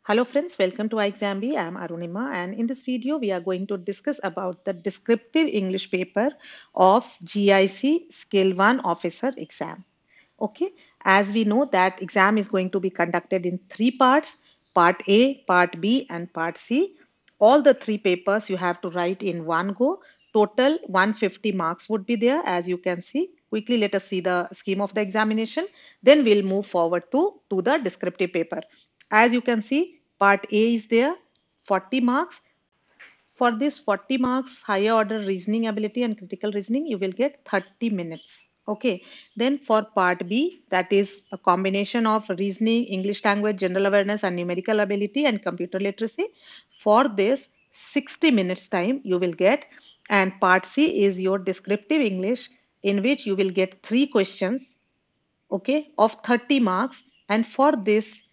Hello friends, welcome to iExamB. I am Arunima and in this video we are going to discuss about the descriptive English paper of GIC Skill 1 Officer exam. Okay, as we know that exam is going to be conducted in three parts, part A, part B and part C. All the three papers you have to write in one go. Total 150 marks would be there as you can see. Quickly let us see the scheme of the examination. Then we'll move forward to the descriptive paper. As you can see, part A is there, 40 marks. For this 40 marks, higher order reasoning ability and critical reasoning, you will get 30 minutes. Okay. Then for part B, that is a combination of reasoning, English language, general awareness, and numerical ability and computer literacy. For this, 60 minutes time you will get. And part C is your descriptive English, in which you will get three questions, okay, of 30 marks. And for these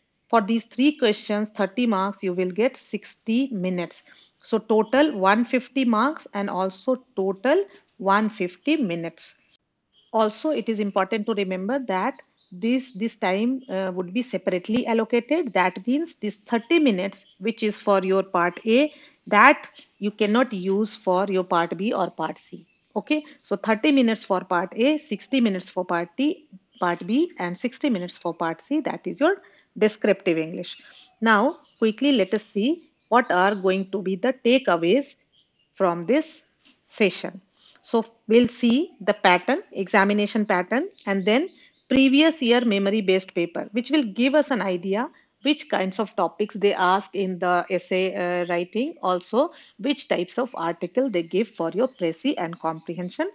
three questions 30 marks, you will get 60 minutes. So total 150 marks and also total 150 minutes. Also it is important to remember that this time would be separately allocated. That means this 30 minutes which is for your part A, that you cannot use for your part B or part C. Okay, so 30 minutes for part A, 60 minutes for part B and 60 minutes for part C. That is your descriptive English. Now quickly let us see what are going to be the takeaways from this session. So we'll see the pattern, examination pattern, and then previous year memory based paper, which will give us an idea which kinds of topics they ask in the essay writing, also which types of article they give for your précis and comprehension.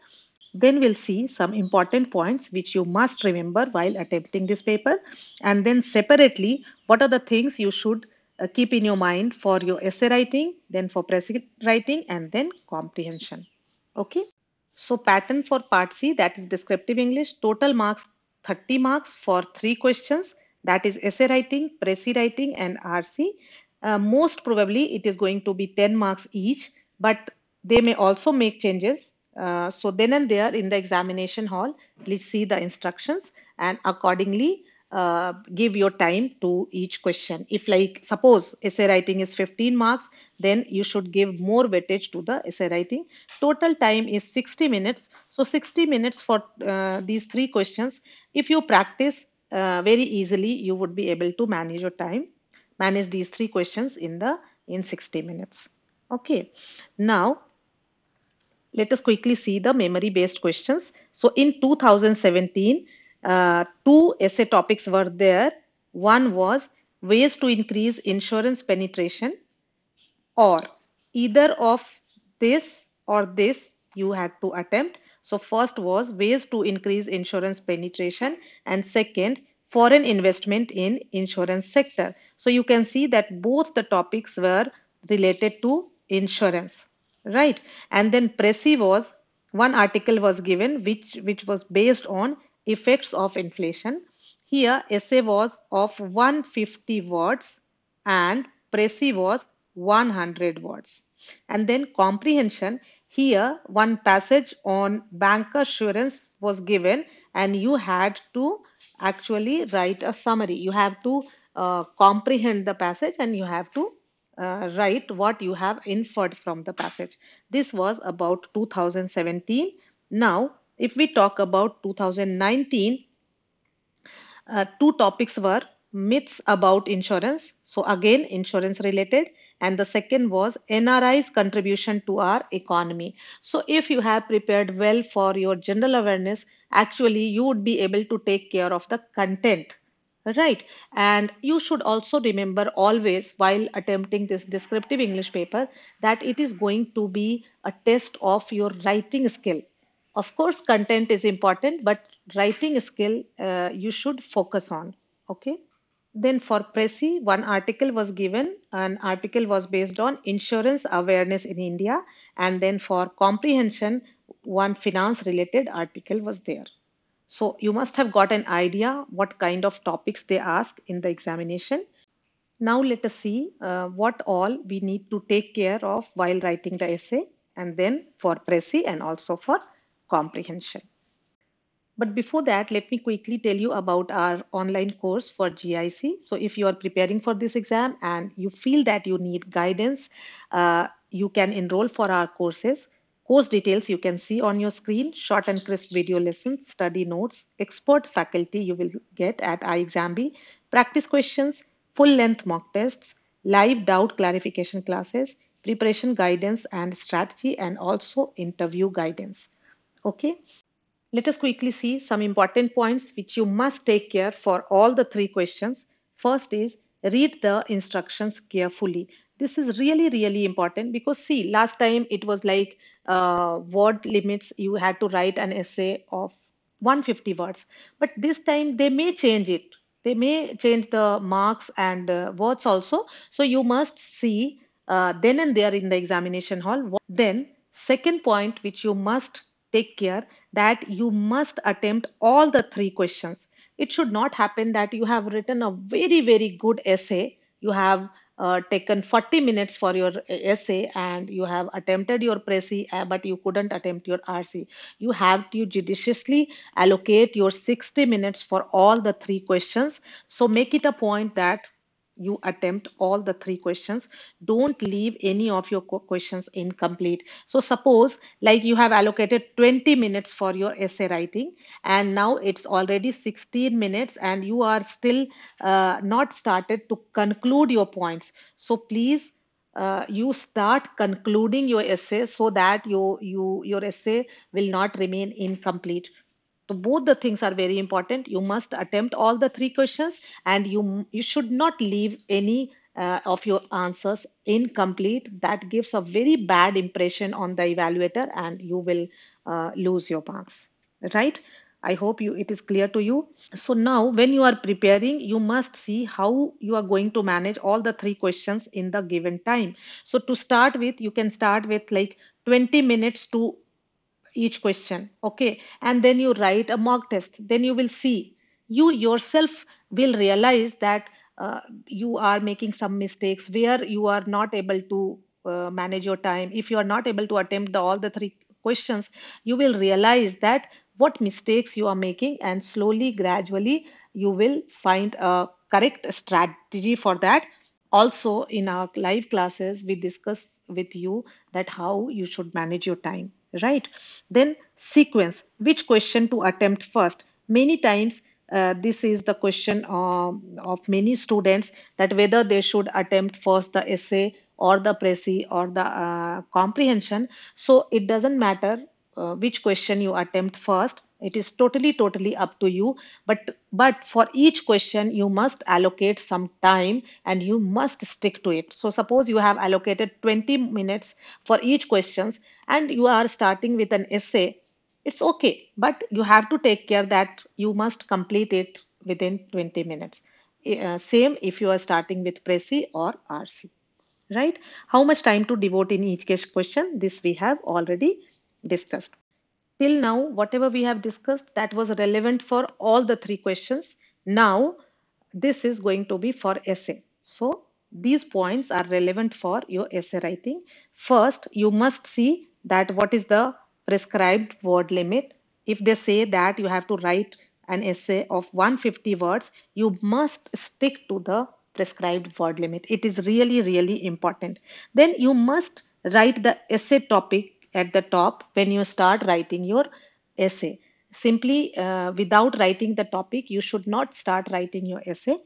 Then we'll see some important points which you must remember while attempting this paper. And then separately, what are the things you should keep in your mind for your essay writing, then for précis writing, and then comprehension. Okay. So pattern for part C, that is descriptive English, total marks 30 marks for three questions, that is essay writing, précis writing, and RC. Most probably it is going to be 10 marks each, but they may also make changes. So then and there in the examination hall, please see the instructions and accordingly give your time to each question. If like suppose essay writing is 15 marks, then you should give more weightage to the essay writing. Total time is 60 minutes. So 60 minutes for these three questions. If you practice very easily, you would be able to manage your time, manage these three questions in 60 minutes. Okay. Now let us quickly see the memory based questions. So in 2017, two essay topics were there. One was ways to increase insurance penetration, or either of this or this you had to attempt. So first was ways to increase insurance penetration and second foreign investment in insurance sector. So you can see that both the topics were related to insurance, right? And then précis was one article was given which was based on effects of inflation. Here essay was of 150 words and précis was 100 words. And then comprehension, here one passage on bank assurance was given and you had to actually write a summary. You have to comprehend the passage and you have to write what you have inferred from the passage. This was about 2017. Now, if we talk about 2019, two topics were myths about insurance. So again, insurance related. And the second was NRI's contribution to our economy. So if you have prepared well for your general awareness, actually you would be able to take care of the content. Right. And you should also remember always while attempting this descriptive English paper that it is going to be a test of your writing skill. Of course, content is important, but writing skill you should focus on. Okay. Then for précis, one article was given. An article was based on insurance awareness in India. And then for comprehension, one finance related article was there. So you must have got an idea what kind of topics they ask in the examination. Now let us see what all we need to take care of while writing the essay and then for précis and also for comprehension. But before that, let me quickly tell you about our online course for GIC. So if you are preparing for this exam and you feel that you need guidance, you can enroll for our courses. Course details you can see on your screen, short and crisp video lessons, study notes, expert faculty you will get at iExamB, practice questions, full length mock tests, live doubt clarification classes, preparation guidance and strategy, and also interview guidance. Okay. Let us quickly see some important points which you must take care for all the three questions. First is read the instructions carefully. This is really, really important because see, last time it was like word limits, you had to write an essay of 150 words, but this time they may change it. They may change the marks and words also. So you must see then and there in the examination hall. Then, second point which you must take care that you must attempt all the three questions. It should not happen that you have written a very, very good essay. You have taken 40 minutes for your essay and you have attempted your Prezi, but you couldn't attempt your RC. You have to judiciously allocate your 60 minutes for all the three questions. So make it a point that you attempt all the three questions. Don't leave any of your questions incomplete. So suppose like you have allocated 20 minutes for your essay writing and now it's already 16 minutes and you are still not started to conclude your points. So please you start concluding your essay so that your essay will not remain incomplete. So both the things are very important. You must attempt all the three questions and you should not leave any of your answers incomplete. That gives a very bad impression on the evaluator and you will lose your marks. Right? I hope it is clear to you. So now when you are preparing, you must see how you are going to manage all the three questions in the given time. So to start with, you can start with like 20 minutes to each question, okay, and then you write a mock test. Then you will see, you yourself will realize that you are making some mistakes where you are not able to manage your time. If you are not able to attempt all the three questions, you will realize that what mistakes you are making, and slowly gradually you will find a correct strategy for that. Also in our live classes we discuss with you that how you should manage your time, right? Then sequence, which question to attempt first. Many times this is the question of many students, that whether they should attempt first the essay or the Prezi or the comprehension. So it doesn't matter which question you attempt first. It is totally up to you. But for each question you must allocate some time and you must stick to it. So suppose you have allocated 20 minutes for each questions and you are starting with an essay, it's okay, but you have to take care that you must complete it within 20 minutes. Same if you are starting with Prezi or RC, right? How much time to devote in each case question? This we have already discussed. Till now, whatever we have discussed, that was relevant for all the three questions. Now, this is going to be for essay. So, these points are relevant for your essay writing. First, you must see that what is the prescribed word limit. If they say that you have to write an essay of 150 words, you must stick to the prescribed word limit. It is really, really important. Then you must write the essay topic at the top when you start writing your essay. Simply without writing the topic, you should not start writing your essay.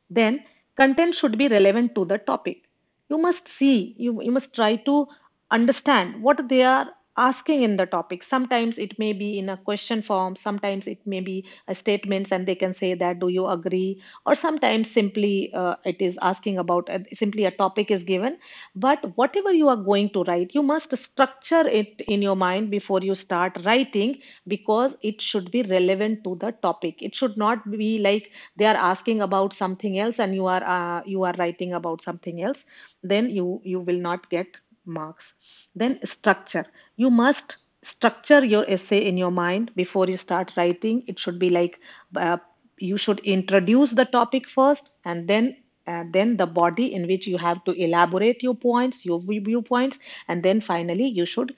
Then content should be relevant to the topic. You must see, you must try to understand what they are asking in the topic. Sometimes it may be in a question form, sometimes it may be a statements and they can say that do you agree, or sometimes simply it is asking about simply a topic is given. But whatever you are going to write, you must structure it in your mind before you start writing, because it should be relevant to the topic. It should not be like they are asking about something else and you are writing about something else. Then you will not get marks. Then structure. You must structure your essay in your mind before you start writing. It should be like uh, you should introduce the topic first, and then the body in which you have to elaborate your points, your viewpoints, and then finally you should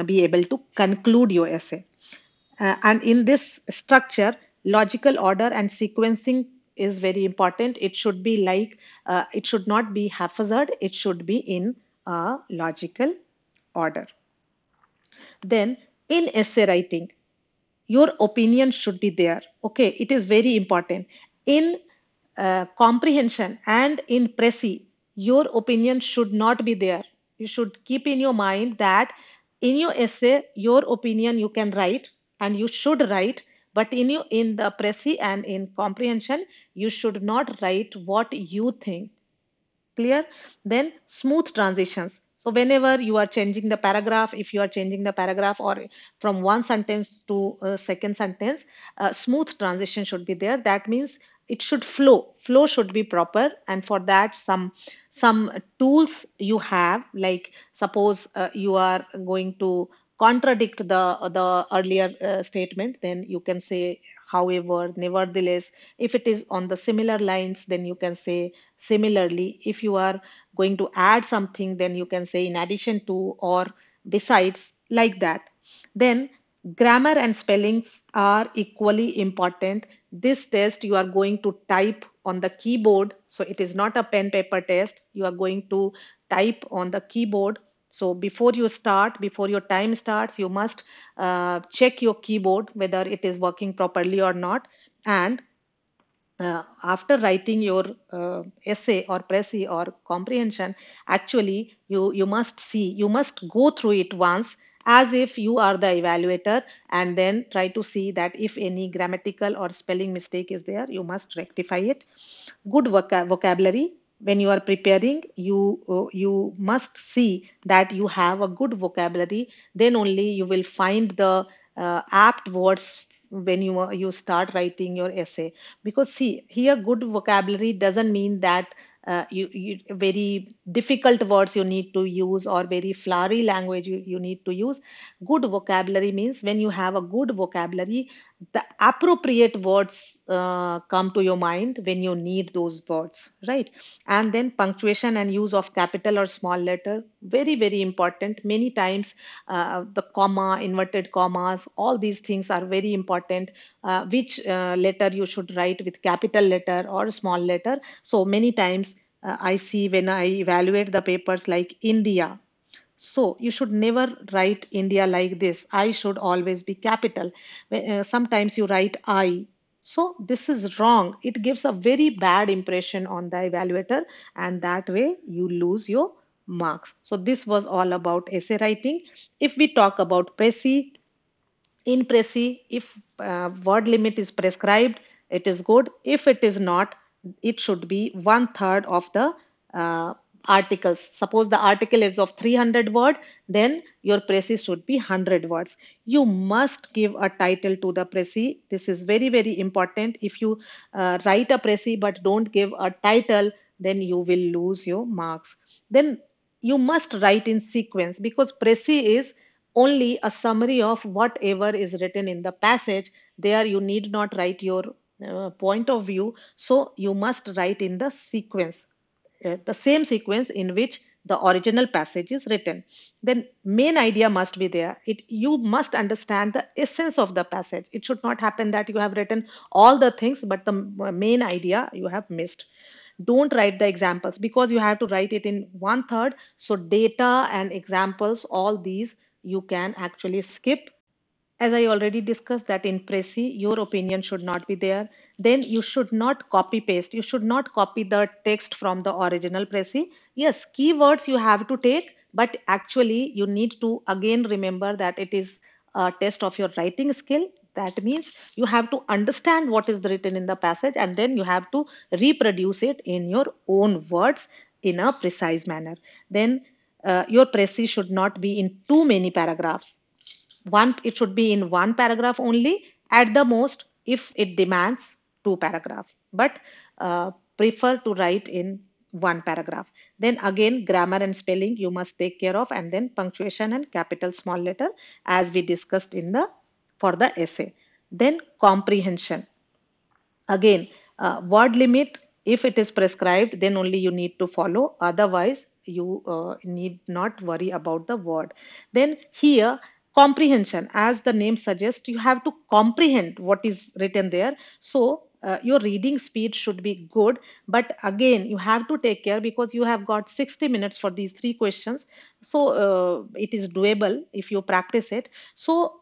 be able to conclude your essay. And in this structure, logical order and sequencing is very important. It should be like, it should not be haphazard, it should be in a logical order. Then, in essay writing, your opinion should be there. Okay, it is very important. In comprehension and in presi, your opinion should not be there. You should keep in your mind that in your essay, your opinion you can write and you should write, but in the presi and in comprehension, you should not write what you think. Clear? Then smooth transitions. So whenever you are changing the paragraph, if you are changing the paragraph or from one sentence to a second sentence, smooth transition should be there. That means it should flow. Flow should be proper, and for that some tools you have. Like suppose you are going to contradict the earlier statement, then you can say however, nevertheless. If it is on the similar lines, then you can say similarly. If you are going to add something, then you can say in addition to or besides, like that. Then grammar and spellings are equally important. This test you are going to type on the keyboard, so it is not a pen paper test. You are going to type on the keyboard. So before you start, before your time starts, you must check your keyboard whether it is working properly or not. And after writing your essay or pressy or comprehension, actually you must see, you must go through it once as if you are the evaluator, and then try to see that if any grammatical or spelling mistake is there, you must rectify it. Good vocabulary. When you are preparing, you must see that you have a good vocabulary. Then only you will find the apt words when you start writing your essay. Because see, here good vocabulary doesn't mean that you very difficult words you need to use or very flowery language you need to use. Good vocabulary means when you have a good vocabulary, the appropriate words come to your mind when you need those words, right? And then punctuation and use of capital or small letter, very very important. Many times the comma, inverted commas, all these things are very important. Which letter you should write with capital letter or small letter. So many times I see when I evaluate the papers like India, so you should never write India like this. I should always be capital. Sometimes you write I. So this is wrong. It gives a very bad impression on the evaluator, and that way you lose your marks. So this was all about essay writing. If we talk about Prezi, in Prezi, if word limit is prescribed, it is good. If it is not, it should be one third of the uh, articles. Suppose the article is of 300 word, then your Prezi should be 100 words. You must give a title to the Prezi. This is very, very important. If you write a Prezi but don't give a title, then you will lose your marks. Then you must write in sequence, because Prezi is only a summary of whatever is written in the passage. There you need not write your point of view. So you must write in the sequence, the same sequence in which the original passage is written. Then main idea must be there. You must understand the essence of the passage. It should not happen that you have written all the things but the main idea you have missed. Don't write the examples, because you have to write it in one third. So data and examples, all these you can actually skip. As I already discussed that in Prezi, your opinion should not be there. Then you should not copy paste. You should not copy the text from the original Prezi. Yes, keywords you have to take, but actually you need to again remember that it is a test of your writing skill. That means you have to understand what is written in the passage, and then you have to reproduce it in your own words in a precise manner. Then your Prezi should not be in too many paragraphs. One, it should be in one paragraph only at the most, if it demands two paragraph, but prefer to write in one paragraph. Then again, grammar and spelling you must take care of, and then punctuation and capital small letter, as we discussed in the for the essay. Then comprehension. Again, word limit, if it is prescribed, then only you need to follow. Otherwise, you need not worry about the word. Then here, comprehension, as the name suggests, you have to comprehend what is written there. So your reading speed should be good, but again you have to take care because you have got 60 minutes for these three questions. So it is doable if you practice it. So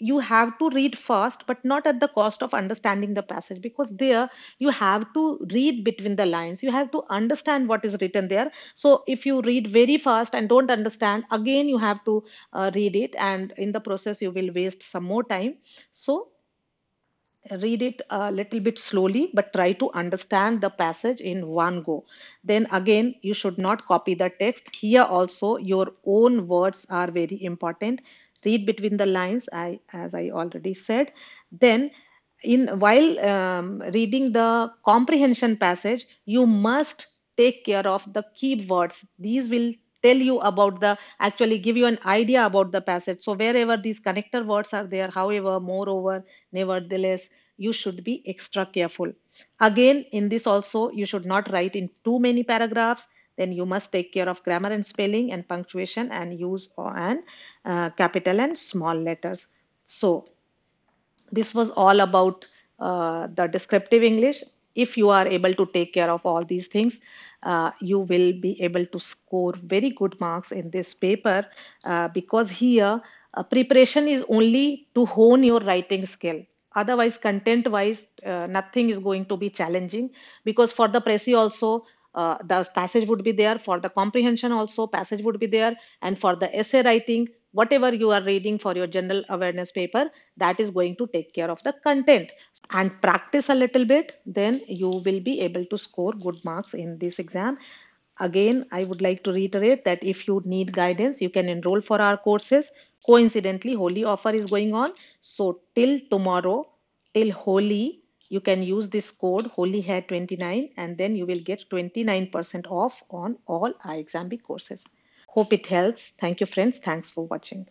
you have to read fast, but not at the cost of understanding the passage, because there you have to read between the lines, you have to understand what is written there. So if you read very fast and don't understand, again you have to read it, and in the process you will waste some more time. So read it a little bit slowly, but try to understand the passage in one go. Then again, you should not copy the text. Here also, your own words are very important. Read between the lines, as I already said. Then, while reading the comprehension passage, you must take care of the keywords. These will tell you about the, actually give you an idea about the passage. So wherever these connector words are there, however, moreover, nevertheless, you should be extra careful. Again, in this also, you should not write in too many paragraphs. Then you must take care of grammar and spelling and punctuation and use and capital and small letters. So this was all about the descriptive English. If you are able to take care of all these things, you will be able to score very good marks in this paper, because here preparation is only to hone your writing skill. Otherwise, content wise, nothing is going to be challenging, because for the Prezi also, the passage would be there, for the comprehension also passage would be there, and for the essay writing, whatever you are reading for your general awareness paper, that is going to take care of the content. And practice a little bit, then you will be able to score good marks in this exam. Again, I would like to reiterate that if you need guidance, you can enroll for our courses. Coincidentally, Holi offer is going on. So till tomorrow, till Holi, you can use this code HOLIHAIR29, and then you will get 29% off on all iExamB courses. Hope it helps. Thank you, friends. Thanks for watching.